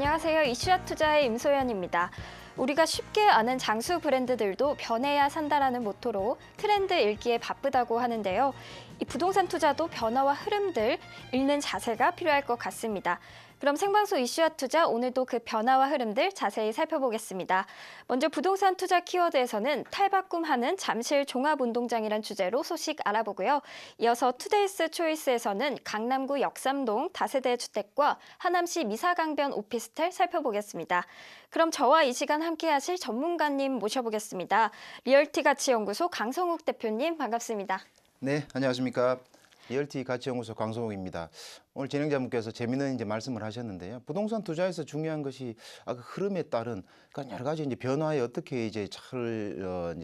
안녕하세요. 이슈아 투자의 임소연입니다. 우리가 쉽게 아는 장수 브랜드들도 변해야 산다라는 모토로 트렌드 읽기에 바쁘다고 하는데요. 이 부동산 투자도 변화와 흐름들 읽는 자세가 필요할 것 같습니다. 그럼 생방송 이슈아 투자 오늘도 그 변화와 흐름들 자세히 살펴보겠습니다. 먼저 부동산 투자 키워드에서는 탈바꿈하는 잠실 종합운동장이란 주제로 소식 알아보고요. 이어서 투데이스 초이스에서는 강남구 역삼동 다세대 주택과 하남시 미사강변 오피스텔 살펴보겠습니다. 그럼 저와 이 시간 함께 하실 전문가님 모셔보겠습니다. 리얼티가치연구소 강성욱 대표님 반갑습니다. 네, 안녕하십니까. 리얼티 가치연구소 강성욱입니다. 오늘 진행자분께서 재미있는 말씀을 하셨는데요. 부동산 투자에서 중요한 것이 그 흐름에 따른 그러니까 여러 가지 변화에 어떻게 잘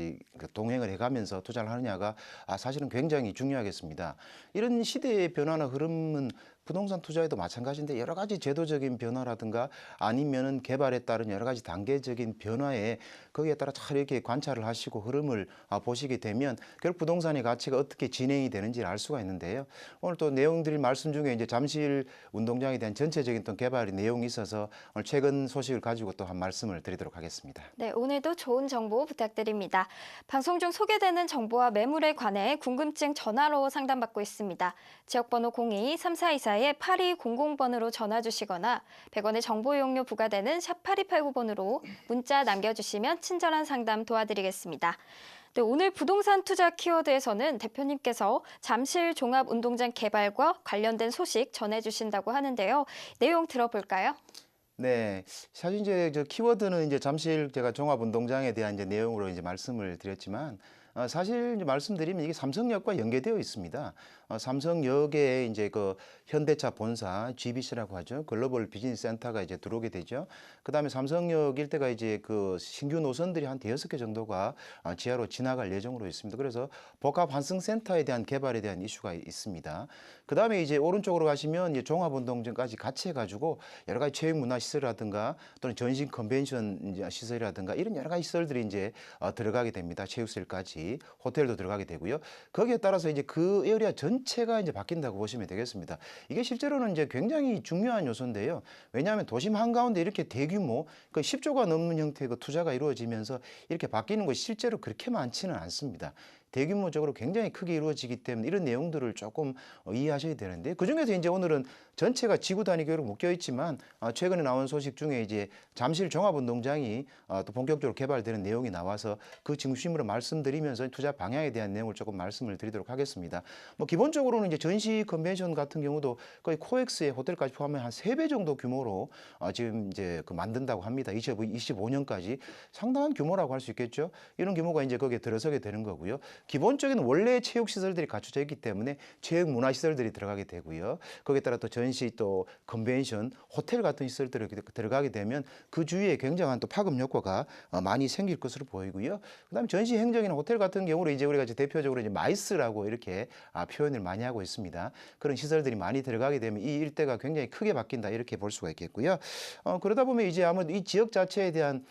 동행을 해가면서 투자를 하느냐가 사실은 굉장히 중요하겠습니다. 이런 시대의 변화나 흐름은 부동산 투자에도 마찬가지인데 여러 가지 제도적인 변화라든가 아니면은 개발에 따른 여러 가지 단계적인 변화에 거기에 따라 잘 이렇게 관찰을 하시고 흐름을 보시게 되면 결국 부동산의 가치가 어떻게 진행이 되는지를 알 수가 있는데요. 오늘 또 내용드릴 말씀 중에 잠실 운동장에 대한 전체적인 또 개발의 내용이 있어서 오늘 최근 소식을 가지고 또 한 말씀을 드리도록 하겠습니다. 네, 오늘도 좋은 정보 부탁드립니다. 방송 중 소개되는 정보와 매물에 관해 궁금증 전화로 상담받고 있습니다. 지역번호 02-3424-8200번으로 전화 주시거나 100원의 정보 이용료 부과되는 샵 8289번으로 문자 남겨주시면 친절한 상담 도와드리겠습니다. 네, 오늘 부동산 투자 키워드에서는 대표님께서 잠실 종합운동장 개발과 관련된 소식 전해주신다고 하는데요. 내용 들어볼까요? 네, 사실 저 키워드는 잠실 제가 종합운동장에 대한 내용으로 말씀을 드렸지만 사실 말씀드리면 이게 삼성역과 연계되어 있습니다. 삼성역에 그 현대차 본사 GBC라고 하죠. 글로벌 비즈니스 센터가 들어오게 되죠. 그다음에 삼성역 일대가 그 신규 노선들이 한 5개 정도가 지하로 지나갈 예정으로 있습니다. 그래서 복합 환승센터에 대한 개발에 대한 이슈가 있습니다. 그다음에 오른쪽으로 가시면 종합운동장까지 같이 해가지고 여러 가지 체육문화시설이라든가 또는 전신 컨벤션 시설이라든가 이런 여러 가지 시설들이 들어가게 됩니다. 체육시설까지 호텔도 들어가게 되고요. 거기에 따라서 그 에리아 전체가 바뀐다고 보시면 되겠습니다. 이게 실제로는 굉장히 중요한 요소인데요. 왜냐하면 도심 한가운데 이렇게 대규모 그 10조가 넘는 형태의 그 투자가 이루어지면서 이렇게 바뀌는 것이 실제로 그렇게 많지는 않습니다. 대규모적으로 굉장히 크게 이루어지기 때문에 이런 내용들을 조금 이해하셔야 되는데 그중에서 오늘은 전체가 지구 단위 교육으로 묶여 있지만 최근에 나온 소식 중에 잠실 종합운동장이 또 본격적으로 개발되는 내용이 나와서 그 중심으로 말씀드리면서 투자 방향에 대한 내용을 조금 말씀을 드리도록 하겠습니다. 뭐 기본적으로는 전시 컨벤션 같은 경우도 거의 코엑스의 호텔까지 포함해 한 3배 정도 규모로 지금 그 만든다고 합니다. 2025년까지 상당한 규모라고 할 수 있겠죠. 이런 규모가 거기에 들어서게 되는 거고요. 기본적인 원래 체육시설들이 갖춰져 있기 때문에 체육문화시설들이 들어가게 되고요. 거기에 따라 또 전시 또 컨벤션, 호텔 같은 시설들이 들어가게 되면 그 주위에 굉장한 또 파급 효과가 많이 생길 것으로 보이고요. 그다음에 전시 행정이나 호텔 같은 경우로 우리가 대표적으로 마이스라고 이렇게 표현을 많이 하고 있습니다. 그런 시설들이 많이 들어가게 되면 이 일대가 굉장히 크게 바뀐다 이렇게 볼 수가 있겠고요. 그러다 보면 아무래도 이 지역 자체에 대한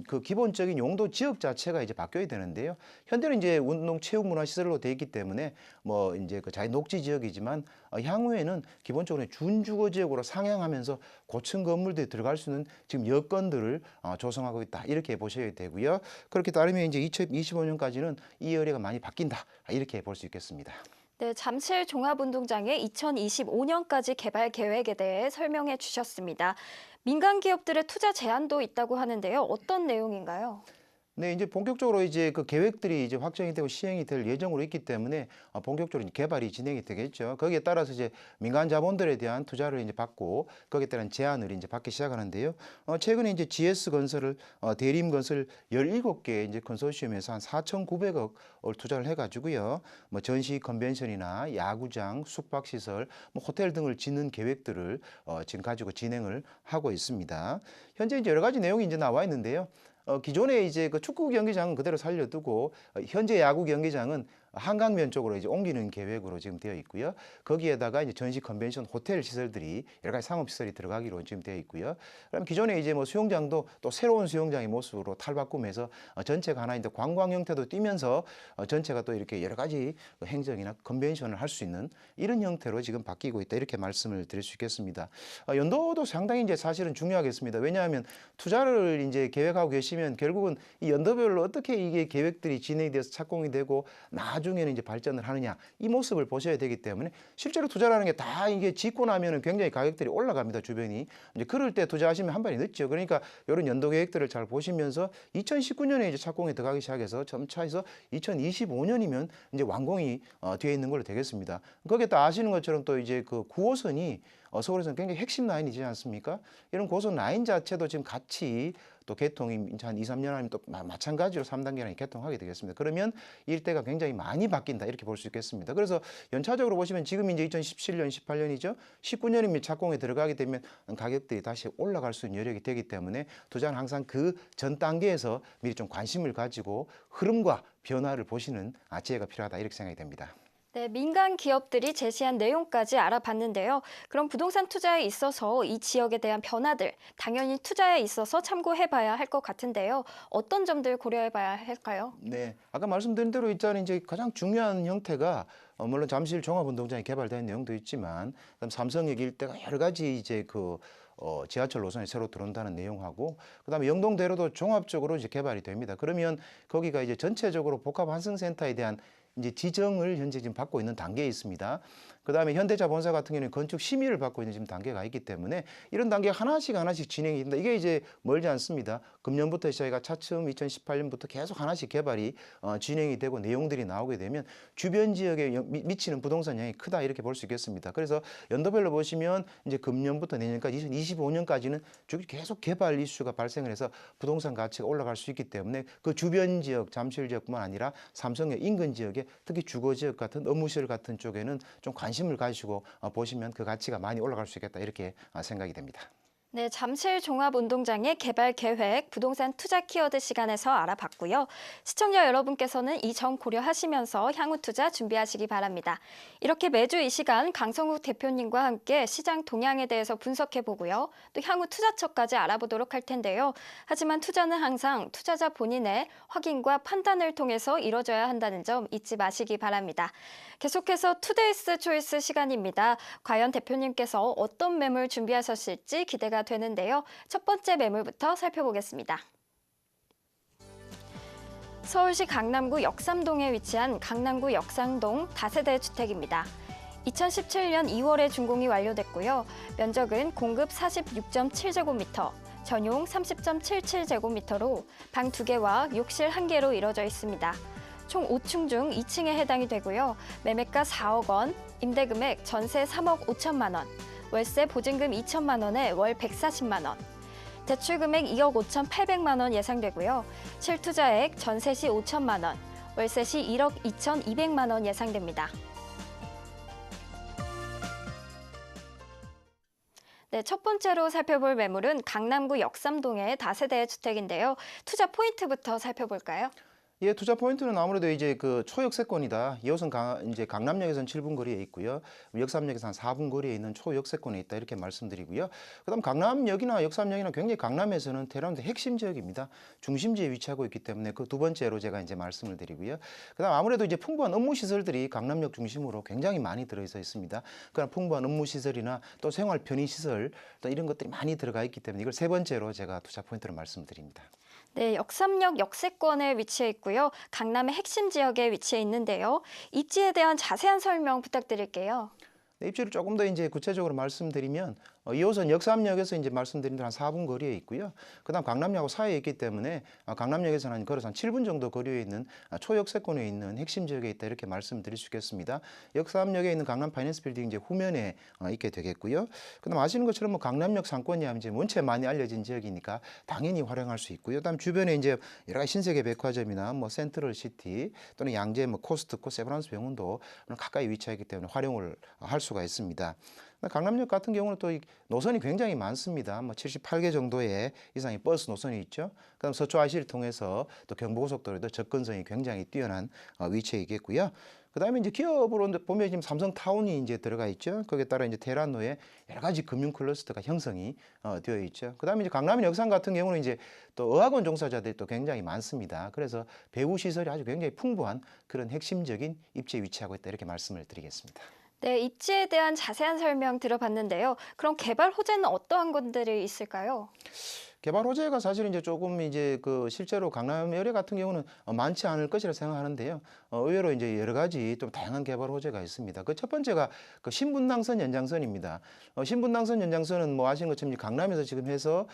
그 기본적인 용도 지역 자체가 바뀌어야 되는데요. 현재는 운동 체육 문화 시설로 돼 있기 때문에 뭐 그 자연 녹지 지역이지만 향후에는 기본적으로 준주거 지역으로 상향하면서 고층 건물들이 들어갈 수 있는 지금 여건들을 조성하고 있다 이렇게 보셔야 되고요. 그렇게 따르면 2025년까지는 이 거리가 많이 바뀐다 이렇게 볼 수 있겠습니다. 네, 잠실 종합운동장의 2025년까지 개발 계획에 대해 설명해 주셨습니다. 민간 기업들의 투자 제한도 있다고 하는데요. 어떤 내용인가요? 네, 본격적으로 그 계획들이 확정이 되고 시행이 될 예정으로 있기 때문에 본격적으로 개발이 진행이 되겠죠. 거기에 따라서 민간 자본들에 대한 투자를 받고 거기에 따른 제한을 받기 시작하는데요. 최근에 GS 건설을 대림 건설 17개 컨소시엄에서 한 4,900억을 투자를 해가지고요. 뭐 전시 컨벤션이나 야구장, 숙박시설, 뭐 호텔 등을 짓는 계획들을 지금 가지고 진행을 하고 있습니다. 현재 여러 가지 내용이 나와 있는데요. 기존에 그 축구 경기장은 그대로 살려두고 현재 야구 경기장은 한강변 쪽으로 이제 옮기는 계획으로 지금 되어 있고요. 거기에다가 이제 전시 컨벤션 호텔 시설들이 여러 가지 상업 시설이 들어가기로 지금 되어 있고요. 그다음 기존에 이제 뭐 수영장도 또 새로운 수영장의 모습으로 탈바꿈해서 전체가 하나 이제 관광 형태도 띄면서 전체가 또 이렇게 여러 가지 행정이나 컨벤션을 할 수 있는 이런 형태로 지금 바뀌고 있다 이렇게 말씀을 드릴 수 있겠습니다. 연도도 상당히 이제 사실은 중요하겠습니다. 왜냐하면 투자를 이제 계획하고 계시면 결국은 이 연도별로 어떻게 이게 계획들이 진행이 돼서 착공이 되고 나중에는 이제 발전을 하느냐 이 모습을 보셔야 되기 때문에 실제로 투자라는 게 다 이게 짓고 나면은 굉장히 가격들이 올라갑니다. 주변이 이제 그럴 때 투자하시면 한 발이 늦죠. 그러니까 이런 연도 계획들을 잘 보시면서 2019년에 이제 착공에 들어가기 시작해서 점차 해서 2025년이면 이제 완공이 되어 있는 걸로 되겠습니다. 거기에 또 아시는 것처럼 또 이제 그 9호선이 서울에서는 굉장히 핵심 라인이지 않습니까? 이런 고속 라인 자체도 지금 같이 또 개통이 한 2, 3년 하면 또 마찬가지로 3단계 라인 개통하게 되겠습니다. 그러면 일대가 굉장히 많이 바뀐다 이렇게 볼 수 있겠습니다. 그래서 연차적으로 보시면 지금 이제 2017년, 18년이죠. 19년이면 착공에 들어가게 되면 가격들이 다시 올라갈 수 있는 여력이 되기 때문에 투자는 항상 그 전 단계에서 미리 좀 관심을 가지고 흐름과 변화를 보시는 지혜가 필요하다 이렇게 생각이 됩니다. 네, 민간 기업들이 제시한 내용까지 알아봤는데요. 그럼 부동산 투자에 있어서 이 지역에 대한 변화들, 당연히 투자에 있어서 참고해봐야 할 것 같은데요. 어떤 점들 고려해봐야 할까요? 네, 아까 말씀드린 대로 있잖아요. 이제 가장 중요한 형태가 물론 잠실 종합운동장이 개발된 내용도 있지만, 그다음 삼성역 일대가 여러 가지 이제 지하철 노선이 새로 들어온다는 내용하고, 그다음에 영동대로도 종합적으로 이제 개발이 됩니다. 그러면 거기가 이제 전체적으로 복합 환승센터에 대한 이제 지정을 현재 지금 받고 있는 단계에 있습니다. 그다음에 현대자본사 같은 경우는 건축 심의를 받고 있는 지금 단계가 있기 때문에 이런 단계 하나씩 진행이 된다. 이게 이제 멀지 않습니다. 금년부터 저희가 차츰 2018년부터 계속 하나씩 개발이 진행이 되고 내용들이 나오게 되면 주변 지역에 미치는 부동산 영향이 크다 이렇게 볼 수 있겠습니다. 그래서 연도별로 보시면 이제 금년부터 내년까지 2025년까지는 계속 개발 이슈가 발생을 해서 부동산 가치가 올라갈 수 있기 때문에 그 주변 지역, 잠실 지역뿐만 아니라 삼성역 인근 지역에 특히 주거 지역 같은 업무시설 같은 쪽에는 좀 관심을 가지고 보시면 그 가치가 많이 올라갈 수 있겠다 이렇게 생각이 됩니다. 네, 잠실 종합운동장의 개발 계획, 부동산 투자 키워드 시간에서 알아봤고요. 시청자 여러분께서는 이 점 고려하시면서 향후 투자 준비하시기 바랍니다. 이렇게 매주 이 시간 강성욱 대표님과 함께 시장 동향에 대해서 분석해보고요. 또 향후 투자처까지 알아보도록 할 텐데요. 하지만 투자는 항상 투자자 본인의 확인과 판단을 통해서 이뤄져야 한다는 점 잊지 마시기 바랍니다. 계속해서 투데이스 초이스 시간입니다. 과연 대표님께서 어떤 매물 준비하셨을지 기대가 되는데요. 첫 번째 매물부터 살펴보겠습니다. 서울시 강남구 역삼동에 위치한 강남구 역삼동 다세대 주택입니다. 2017년 2월에 준공이 완료됐고요. 면적은 공급 46.7제곱미터, 전용 30.77제곱미터로 방 2개와 욕실 1개로 이루어져 있습니다. 총 5층 중 2층에 해당이 되고요. 매매가 4억 원, 임대금액 전세 3억 5천만 원, 월세 보증금 2천만 원에 월 140만 원, 대출금액 2억 5천8백만 원 예상되고요. 실투자액 전세 시 5천만 원, 월세 시 1억 2천2백만 원 예상됩니다. 네, 첫 번째로 살펴볼 매물은 강남구 역삼동의 다세대 주택인데요. 투자 포인트부터 살펴볼까요? 예, 투자 포인트는 아무래도 이제 그 초역세권이다. 2호선 이제 강남역에서는 7분 거리에 있고요. 역삼역에서 한 4분 거리에 있는 초역세권에 있다. 이렇게 말씀드리고요. 그다음 강남역이나 역삼역이나 굉장히 강남에서는 대란도 핵심 지역입니다. 중심지에 위치하고 있기 때문에 그 두 번째로 제가 이제 말씀을 드리고요. 그다음 아무래도 이제 풍부한 업무 시설들이 강남역 중심으로 굉장히 많이 들어있어 있습니다. 그런 풍부한 업무 시설이나 또 생활 편의 시설 또 이런 것들이 많이 들어가 있기 때문에 이걸 세 번째로 제가 투자 포인트로 말씀드립니다. 네, 역삼역 역세권에 위치해 있고요. 강남의 핵심 지역에 위치해 있는데요. 입지에 대한 자세한 설명 부탁드릴게요. 네, 입지를 조금 더 이제 구체적으로 말씀드리면 2호선 역삼역에서 이제 말씀드린 대로 한 4분 거리에 있고요. 그다음 강남역하고 사이에 있기 때문에 강남역에서는 걸어서 한 7분 정도 거리에 있는 초역세권에 있는 핵심 지역에 있다 이렇게 말씀드릴 수 있겠습니다. 역삼역에 있는 강남 파이낸스 빌딩 이제 후면에 있게 되겠고요. 그다음 아시는 것처럼 뭐 강남역 상권이 이제 원체 많이 알려진 지역이니까 당연히 활용할 수 있고요. 그다음 주변에 이제 여러 가지 신세계 백화점이나 뭐 센트럴 시티 또는 양재 뭐 코스트코 세브란스 병원도 가까이 위치하기 때문에 활용을 할 수가 있습니다. 강남역 같은 경우는 또 이 노선이 굉장히 많습니다. 뭐 78개 정도의 이상의 버스 노선이 있죠. 그다음 서초 IC를 통해서 또 경부고속도로도 접근성이 굉장히 뛰어난 위치에 있겠고요. 그다음에 이제 기업으로 보면 지금 삼성타운이 이제 들어가 있죠. 거기에 따라 이제 테란노에 여러 가지 금융 클러스터가 형성이 되어 있죠. 그다음에 이제 강남 역삼 같은 경우는 이제 또 어학원 종사자들이 또 굉장히 많습니다. 그래서 배후 시설이 아주 굉장히 풍부한 그런 핵심적인 입지에 위치하고 있다 이렇게 말씀을 드리겠습니다. 네, 입지에 대한 자세한 설명 들어봤는데요. 그럼 개발 호재는 어떠한 것들이 있을까요? 개발 호재가 사실은 이제 조금 이제 그 실제로 강남 열애 같은 경우는 많지 않을 것이라 생각하는데요. 의외로 이제 여러 가지 좀 다양한 개발 호재가 있습니다. 그 첫 번째가 그 신분당선 연장선입니다. 신분당선 연장선은 뭐 아시는 것처럼 이제 강남에서 지금 해서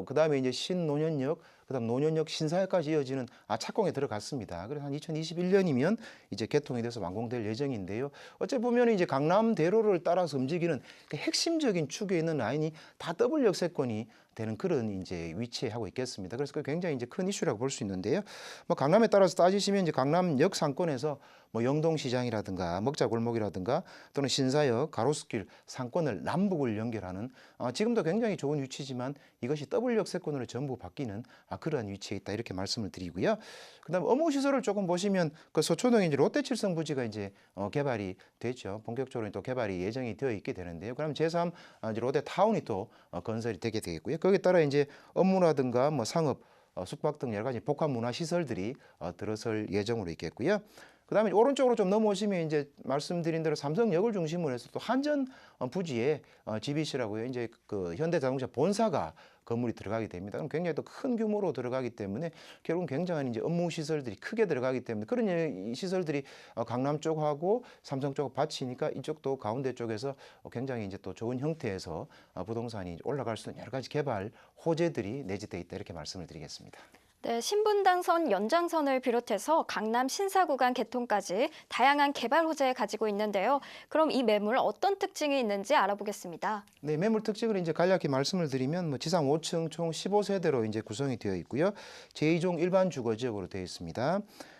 그다음에 이제 신노년역 그다음 노년역 신사역까지 이어지는 착공에 들어갔습니다. 그래서 한 2021년이면 이제 개통이 돼서 완공될 예정인데요. 어째 보면 이제 강남대로를 따라서 움직이는 그 핵심적인 축에 있는 라인이 다 더블 역세권이 되는 그런 이제 위치에 하고 있겠습니다. 그래서 그 굉장히 이제 큰 이슈라고 볼 수 있는데요. 뭐 강남에 따라서 따지시면 이제 강남역 상권에서 뭐 영동시장이라든가 먹자골목이라든가 또는 신사역 가로수길 상권을 남북을 연결하는 지금도 굉장히 좋은 위치지만 이것이 더블 역세권으로 전부 바뀌는 그러한 위치에 있다 이렇게 말씀을 드리고요. 그다음 업무 시설을 조금 보시면 그 서초동에 이제 롯데칠성 부지가 이제 개발이 됐죠. 본격적으로 또 개발이 예정이 되어 있게 되는데요. 그럼 제3 이제 롯데타운이 또 건설이 되게 되겠고요. 거기에 따라 이제 업무라든가 뭐 상업 숙박 등 여러 가지 복합 문화 시설들이 들어설 예정으로 있겠고요. 그다음에 오른쪽으로 좀 넘어오시면 이제 말씀드린 대로 삼성역을 중심으로 해서 또 한전 부지에 GBC라고요. 이제 그 현대자동차 본사가 건물이 들어가게 됩니다. 그럼 굉장히 또 큰 규모로 들어가기 때문에 결국은 굉장한 이제 업무 시설들이 크게 들어가기 때문에 그런 이 시설들이 강남 쪽하고 삼성 쪽 받치니까 이쪽도 가운데 쪽에서 굉장히 이제 또 좋은 형태에서 부동산이 올라갈 수 있는 여러 가지 개발 호재들이 내재되어 있다 이렇게 말씀을 드리겠습니다. 네, 신분당선 연장선을 비롯해서 강남 신사구간 개통까지 다양한 개발 호재 가지고 있는데요. 그럼 이 매물 어떤 특징이 있는지 알아보겠습니다. 네, 매물 특징을 이제 간략히 말씀을 드리면 뭐 지상 5층 총 15세대로 이제 구성이 되어 있고요. 제2종 일반 주거 지역으로 되어 있습니다.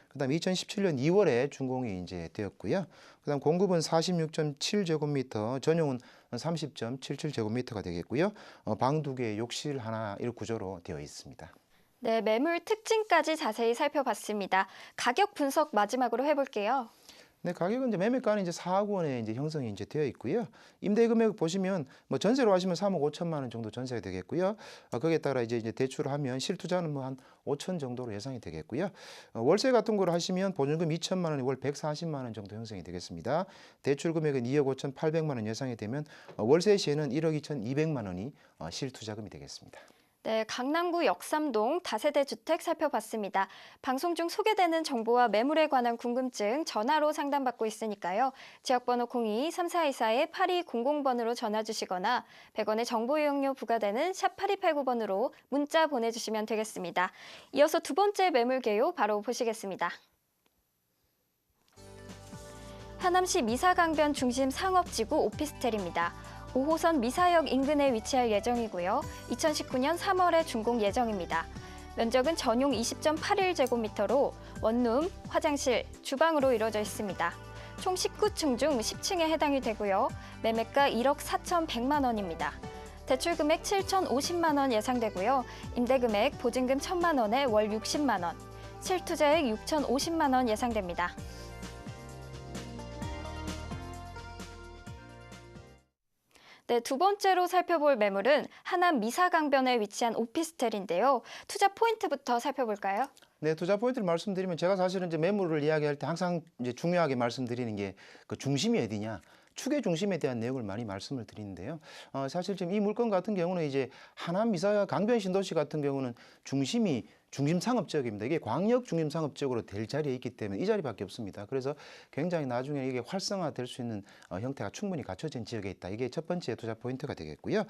그다음 2017년 2월에 준공이 이제 되었고요. 그다음 공급은 46.7제곱미터, 전용은 30.77제곱미터가 되겠고요. 방 2개, 욕실 하나 이 구조로 되어 있습니다. 네, 매물 특징까지 자세히 살펴봤습니다. 가격 분석 마지막으로 해볼게요. 네, 가격은 이제 매매가는 이제 4억 원에 이제 형성이 이제 되어 있고요. 임대 금액 보시면 뭐 전세로 하시면 3억 5천만 원 정도 전세가 되겠고요. 거기에 따라 이제 대출을 하면 실투자는 뭐 한 5천 정도로 예상이 되겠고요. 월세 같은 거를 하시면 보증금 2천만 원이 월 140만 원 정도 형성이 되겠습니다. 대출 금액은 2억 5천 8백만 원 예상이 되면 월세 시에는 1억 2천 2백만 원이 실투자금이 되겠습니다. 네, 강남구 역삼동 다세대 주택 살펴봤습니다. 방송 중 소개되는 정보와 매물에 관한 궁금증 전화로 상담받고 있으니까요. 지역번호 02-3424-8200번으로 전화 주시거나 100원의 정보 이용료 부과되는 샵 8289번으로 문자 보내주시면 되겠습니다. 이어서 두 번째 매물 개요 바로 보시겠습니다. 하남시 미사강변 중심 상업지구 오피스텔입니다. 5호선 미사역 인근에 위치할 예정이고요. 2019년 3월에 준공 예정입니다. 면적은 전용 20.81제곱미터로 원룸, 화장실, 주방으로 이루어져 있습니다. 총 19층 중 10층에 해당이 되고요. 매매가 1억 4,100만 원입니다. 대출 금액 7,050만 원 예상되고요. 임대 금액 보증금 1,000만 원에 월 60만 원, 실투자액 6,050만 원 예상됩니다. 네, 두 번째로 살펴볼 매물은 하남 미사강변에 위치한 오피스텔인데요. 투자 포인트부터 살펴볼까요? 네, 투자 포인트를 말씀드리면 제가 사실은 이제 매물을 이야기할 때 항상 이제 중요하게 말씀드리는 게 그 중심이 어디냐. 축의 중심에 대한 내용을 많이 말씀을 드리는데요. 사실 지금 이 물건 같은 경우는 이제 하남 미사 강변 신도시 같은 경우는 중심이 중심상업지역입니다. 이게 광역 중심상업지역으로 될 자리에 있기 때문에 이 자리밖에 없습니다. 그래서 굉장히 나중에 이게 활성화될 수 있는 형태가 충분히 갖춰진 지역에 있다. 이게 첫 번째 투자 포인트가 되겠고요.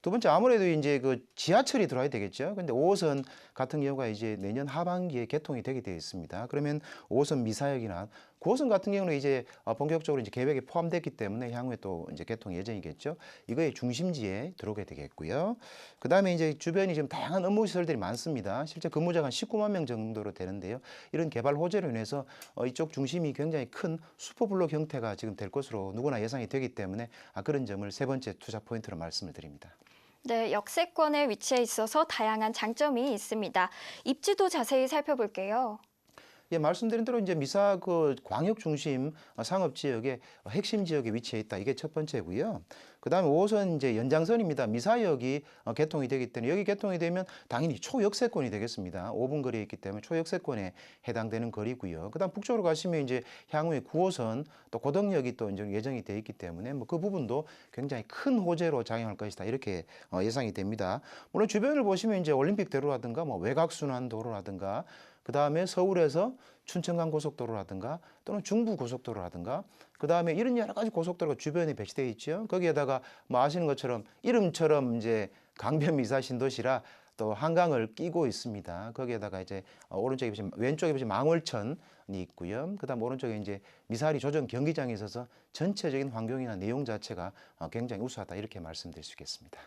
두 번째 아무래도 이제 그 지하철이 들어와야 되겠죠. 근데 5호선 같은 경우가 이제 내년 하반기에 개통이 되게 되어 있습니다. 그러면 5호선 미사역이나 9호선 같은 경우는 이제 본격적으로 이제 계획에 포함됐기 때문에 향후에 또 이제 개통 예정이겠죠. 이거의 중심지에 들어오게 되겠고요. 그 다음에 이제 주변이 지금 다양한 업무 시설들이 많습니다. 실제 근무자가 한 19만 명 정도로 되는데요. 이런 개발 호재로 인해서 이쪽 중심이 굉장히 큰 슈퍼블록 형태가 지금 될 것으로 누구나 예상이 되기 때문에 그런 점을 세 번째 투자 포인트로 말씀을 드립니다. 네, 역세권에 위치해 있어서 다양한 장점이 있습니다. 입지도 자세히 살펴볼게요. 예, 말씀드린 대로 이제 미사 그 광역 중심 상업 지역의 핵심 지역에 위치해 있다. 이게 첫 번째고요. 그다음에 5호선 이제 연장선입니다. 미사역이 개통이 되기 때문에 여기 개통이 되면 당연히 초역세권이 되겠습니다. 5분 거리에 있기 때문에 초역세권에 해당되는 거리고요. 그다음 북쪽으로 가시면 이제 향후에 9호선 또 고덕역이 또 이제 예정이 돼 있기 때문에 뭐 그 부분도 굉장히 큰 호재로 작용할 것이다. 이렇게 예상이 됩니다. 물론 주변을 보시면 이제 올림픽대로라든가 뭐 외곽순환도로라든가 그다음에 서울에서 춘천간 고속도로라든가 또는 중부 고속도로라든가 그다음에 이런 여러 가지 고속도로가 주변에 배치되어 있죠. 거기에다가 뭐 아시는 것처럼 이름처럼 이제 강변 미사 신도시라 또 한강을 끼고 있습니다. 거기에다가 이제 오른쪽에 보시면 왼쪽에 보시면 망월천이 있고요. 그다음 오른쪽에 이제 미사리 조정 경기장이 있어서 전체적인 환경이나 내용 자체가 굉장히 우수하다 이렇게 말씀드릴 수 있겠습니다.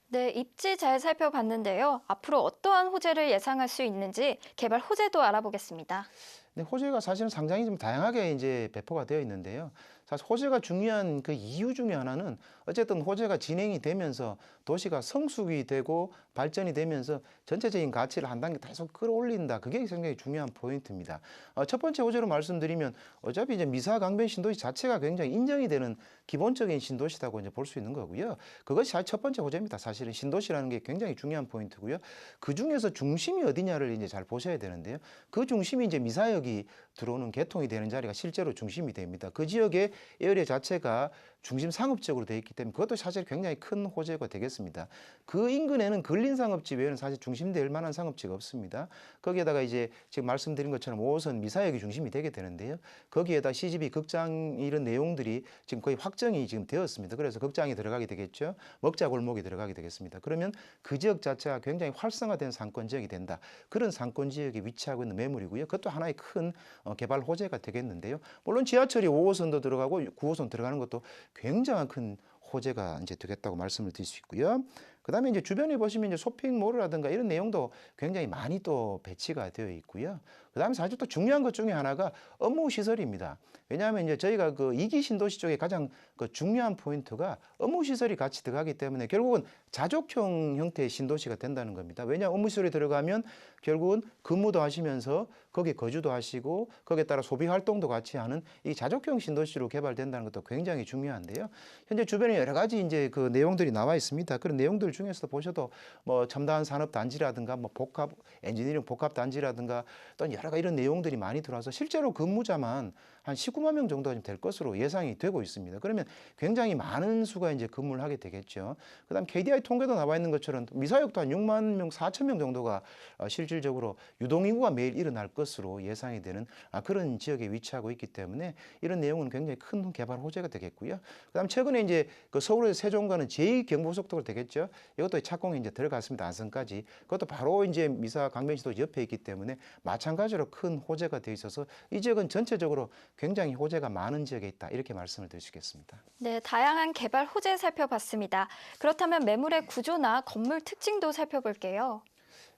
네, 입지 잘 살펴봤는데요. 앞으로 어떠한 호재를 예상할 수 있는지 개발 호재도 알아보겠습니다. 네, 호재가 사실은 상당히 좀 다양하게 이제 배포가 되어 있는데요. 사실 호재가 중요한 그 이유 중에 하나는 어쨌든 호재가 진행이 되면서 도시가 성숙이 되고 발전이 되면서 전체적인 가치를 한 단계 계속 끌어올린다. 그게 굉장히 중요한 포인트입니다. 첫 번째 호재로 말씀드리면 어차피 이제 미사 강변 신도시 자체가 굉장히 인정이 되는 기본적인 신도시라고 이제 볼 수 있는 거고요. 그것이 첫 번째 호재입니다. 사실은 신도시라는 게 굉장히 중요한 포인트고요. 그 중에서 중심이 어디냐를 이제 잘 보셔야 되는데요. 그 중심이 이제 미사역이 들어오는 개통이 되는 자리가 실제로 중심이 됩니다. 그 지역의 에어리어 자체가 중심 상업지역으로 되어 있기 때문에 그것도 사실 굉장히 큰 호재가 되겠습니다. 그 인근에는 근린 상업지 외에는 사실 중심될 만한 상업지가 없습니다. 거기에다가 이제 지금 말씀드린 것처럼 5호선 미사역이 중심이 되게 되는데요. 거기에다 CGV 극장 이런 내용들이 지금 거의 확정이 지금 되었습니다. 그래서 극장이 들어가게 되겠죠. 먹자 골목이 들어가게 되겠습니다. 그러면 그 지역 자체가 굉장히 활성화된 상권 지역이 된다. 그런 상권 지역에 위치하고 있는 매물이고요. 그것도 하나의 큰 개발 호재가 되겠는데요. 물론 지하철이 5호선도 들어가고 9호선 들어가는 것도 굉장한 큰 호재가 이제 되겠다고 말씀을 드릴 수 있고요. 그다음에 이제 주변에 보시면 이제 쇼핑몰이라든가 이런 내용도 굉장히 많이 또 배치가 되어 있고요. 그다음에 사실 또 중요한 것 중에 하나가 업무 시설입니다. 왜냐하면 이제 저희가 그 2기 신도시 쪽에 가장 그 중요한 포인트가 업무 시설이 같이 들어가기 때문에 결국은 자족형 형태의 신도시가 된다는 겁니다. 왜냐 업무 시설이 들어가면 결국은 근무도 하시면서 거기에 거주도 하시고 거기에 따라 소비 활동도 같이 하는 이 자족형 신도시로 개발된다는 것도 굉장히 중요한데요. 현재 주변에 여러 가지 이제 그 내용들이 나와 있습니다. 그런 내용들 중에서도 보셔도 뭐 첨단 산업 단지라든가 뭐 복합 엔지니어링 복합 단지라든가 또 여러 가지 이런 내용들이 많이 들어와서 실제로 근무자만 한 19만 명 정도가 될 것으로 예상이 되고 있습니다. 그러면 굉장히 많은 수가 이제 근무를 하게 되겠죠. 그다음 KDI 통계도 나와 있는 것처럼 미사역도 한 6만 명, 4천 명 정도가 실질적으로 유동인구가 매일 일어날 것으로 예상이 되는 그런 지역에 위치하고 있기 때문에 이런 내용은 굉장히 큰 개발 호재가 되겠고요. 그다음 최근에 이제 그 서울에서 세종가는 제2경부고속도로 되겠죠. 이것도 착공이 이제 들어갔습니다. 안성까지. 그것도 바로 이제 미사 강변시도 옆에 있기 때문에 마찬가지로 큰 호재가 돼 있어서 이 지역은 전체적으로 굉장히 호재가 많은 지역에 있다. 이렇게 말씀을 드리겠습니다. 네, 다양한 개발 호재 살펴봤습니다. 그렇다면 매물의 구조나 건물 특징도 살펴볼게요.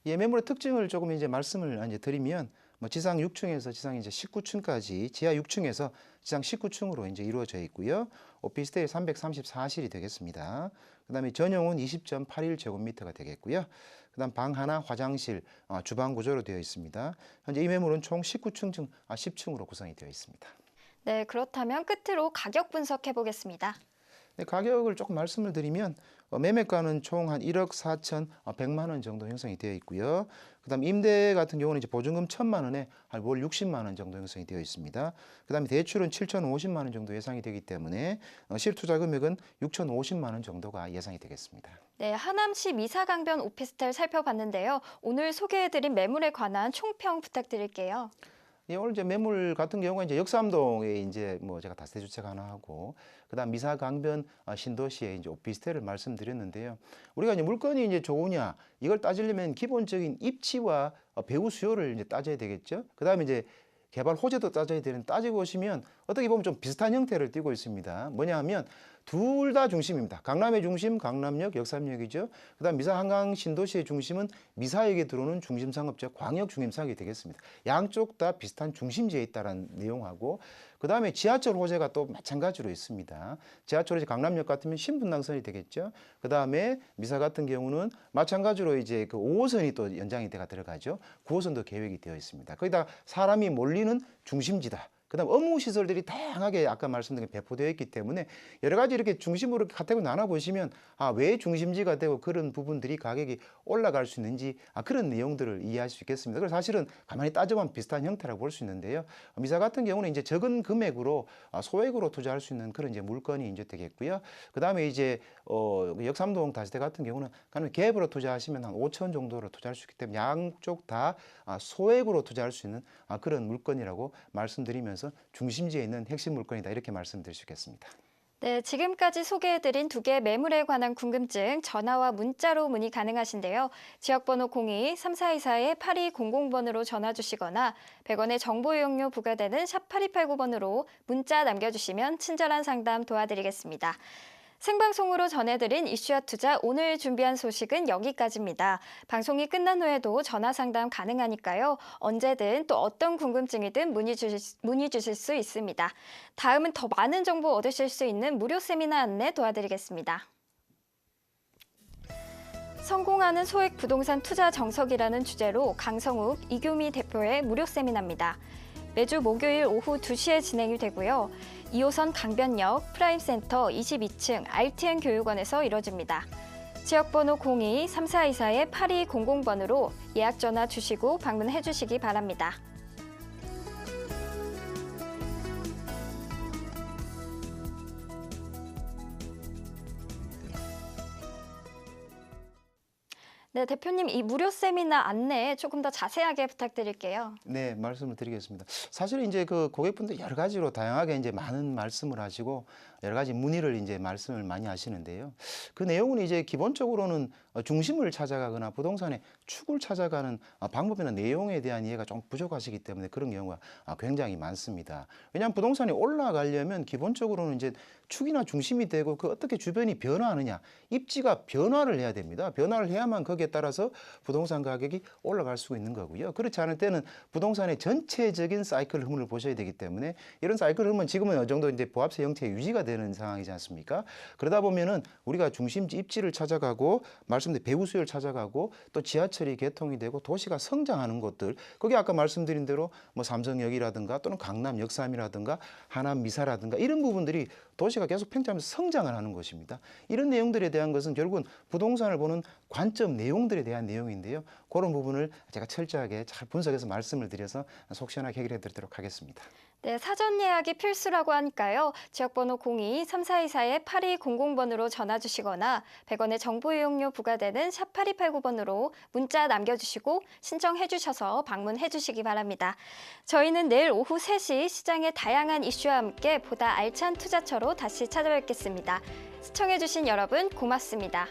예, 매물의 특징을 조금 이제 말씀을 이제 드리면 뭐 지상 6층에서 지상 이제 19층까지 지하 6층에서 지상 19층으로 이제 이루어져 있고요. 오피스텔 334실이 되겠습니다. 그다음에 전용은 20.81제곱미터가 되겠고요. 그다음 방 하나, 화장실, 주방 구조로 되어 있습니다. 현재 이 매물은 총 10층으로 구성이 되어 있습니다. 네, 그렇다면 끝으로 가격 분석해 보겠습니다. 네, 가격을 조금 말씀을 드리면 매매가는 총 한 1억 4,100만 원 정도 형성이 되어 있고요. 그다음 임대 같은 경우는 이제 보증금 1,000만 원에 한 월 60만 원 정도 형성이 되어 있습니다. 그다음에 대출은 7,050만 원 정도 예상이 되기 때문에 실투자 금액은 6,050만 원 정도가 예상이 되겠습니다. 네, 하남시 미사강변 오피스텔 살펴봤는데요. 오늘 소개해드린 매물에 관한 총평 부탁드릴게요. 예, 오늘 이제 매물 같은 경우가 이제 역삼동에 이제 뭐 제가 다세주택 하나 하고 그다음 미사 강변 신도시에 이제 오피스텔을 말씀드렸는데요. 우리가 이제 물건이 이제 좋으냐 이걸 따지려면 기본적인 입지와 배후 수요를 이제 따져야 되겠죠. 그다음에 이제 개발 호재도 따져야 되는 따지고 보시면 어떻게 보면 좀 비슷한 형태를 띠고 있습니다. 뭐냐 하면 둘 다 중심입니다. 강남의 중심 강남역, 역삼역이죠. 그다음 미사 한강 신도시의 중심은 미사역에 들어오는 중심 상업적 광역 중심상이 되겠습니다. 양쪽 다 비슷한 중심지에 있다는 내용하고 그다음에 지하철 호재가 또 마찬가지로 있습니다. 지하철이 강남역 같으면 신분당선이 되겠죠. 그다음에 미사 같은 경우는 마찬가지로 이제 그 5호선이 또 연장이 돼가 들어가죠. 9호선도 계획이 되어 있습니다. 거기다 사람이 몰리는 중심지다. 그다음 업무 시설들이 다양하게 아까 말씀드린 배포되어 있기 때문에 여러 가지 이렇게 중심으로 카테고리 나눠 보시면 왜 중심지가 되고 그런 부분들이 가격이 올라갈 수 있는지 그런 내용들을 이해할 수 있겠습니다. 그래서 사실은 가만히 따져보면 비슷한 형태라고 볼 수 있는데요. 미사 같은 경우는 이제 적은 금액으로 소액으로 투자할 수 있는 그런 이제 물건이 이제 되겠고요. 그다음에 이제 역삼동 다시대 같은 경우는 가령 갭으로 투자하시면 한 5천 정도로 투자할 수 있기 때문에 양쪽 다 소액으로 투자할 수 있는 그런 물건이라고 말씀드리면서 중심지에 있는 핵심 물건이다 이렇게 말씀드릴 수 있겠습니다. 네, 지금까지 소개해드린 두 개의 매물에 관한 궁금증 전화와 문자로 문의 가능하신데요. 지역번호 02-3424-8200번으로 전화 주시거나 100원의 정보 이용료 부과되는 샵 8289번으로 문자 남겨주시면 친절한 상담 도와드리겠습니다. 생방송으로 전해드린 이슈와 투자 오늘 준비한 소식은 여기까지입니다. 방송이 끝난 후에도 전화 상담 가능하니까요. 언제든 또 어떤 궁금증이든 문의 주실 수 있습니다. 다음은 더 많은 정보 얻으실 수 있는 무료 세미나 안내 도와드리겠습니다. 성공하는 소액 부동산 투자 정석이라는 주제로 강성욱, 이규미 대표의 무료 세미나입니다. 매주 목요일 오후 2시에 진행이 되고요. 2호선 강변역 프라임센터 22층 RTN 교육원에서 이뤄집니다. 지역번호 02-3424-8200번으로 예약 전화 주시고 방문해 주시기 바랍니다. 네, 대표님 이 무료 세미나 안내 조금 더 자세하게 부탁드릴게요. 네, 말씀을 드리겠습니다. 사실 이제 그 고객분들 여러 가지로 다양하게 이제 많은 말씀을 하시고 여러 가지 문의를 이제 말씀을 많이 하시는데요. 그 내용은 이제 기본적으로는 중심을 찾아가거나 부동산의 축을 찾아가는 방법이나 내용에 대한 이해가 좀 부족하시기 때문에 그런 경우가 굉장히 많습니다. 왜냐하면 부동산이 올라가려면 기본적으로는 이제 축이나 중심이 되고 그 어떻게 주변이 변화하느냐, 입지가 변화를 해야 됩니다. 변화를 해야만 거기에 따라서 부동산 가격이 올라갈 수 있는 거고요. 그렇지 않을 때는 부동산의 전체적인 사이클 흐름을 보셔야 되기 때문에 이런 사이클 흐름은 지금은 어느 정도 이제 보합세 형태의 유지가 되는 상황이지 않습니까? 그러다 보면은 우리가 중심지 입지를 찾아가고 말씀드린 배후 수요를 찾아가고 또 지하철이 개통이 되고 도시가 성장하는 곳들 거기 아까 말씀드린 대로 뭐 삼성역이라든가 또는 강남 역삼이라든가 하남 미사라든가 이런 부분들이 도시가 계속 팽창하면서 성장을 하는 것입니다. 이런 내용들에 대한 것은 결국은 부동산을 보는 관점 내용들에 대한 내용인데요. 그런 부분을 제가 철저하게 잘 분석해서 말씀을 드려서 속 시원하게 해결해 드리도록 하겠습니다. 네, 사전 예약이 필수라고 하니까요. 지역번호 02-3424-8200번으로 전화 주시거나 100원의 정보 이용료 부과되는 샵 8289번으로 문자 남겨주시고 신청해 주셔서 방문해 주시기 바랍니다. 저희는 내일 오후 3시 시장의 다양한 이슈와 함께 보다 알찬 투자처로 다시 찾아뵙겠습니다. 시청해 주신 여러분 고맙습니다.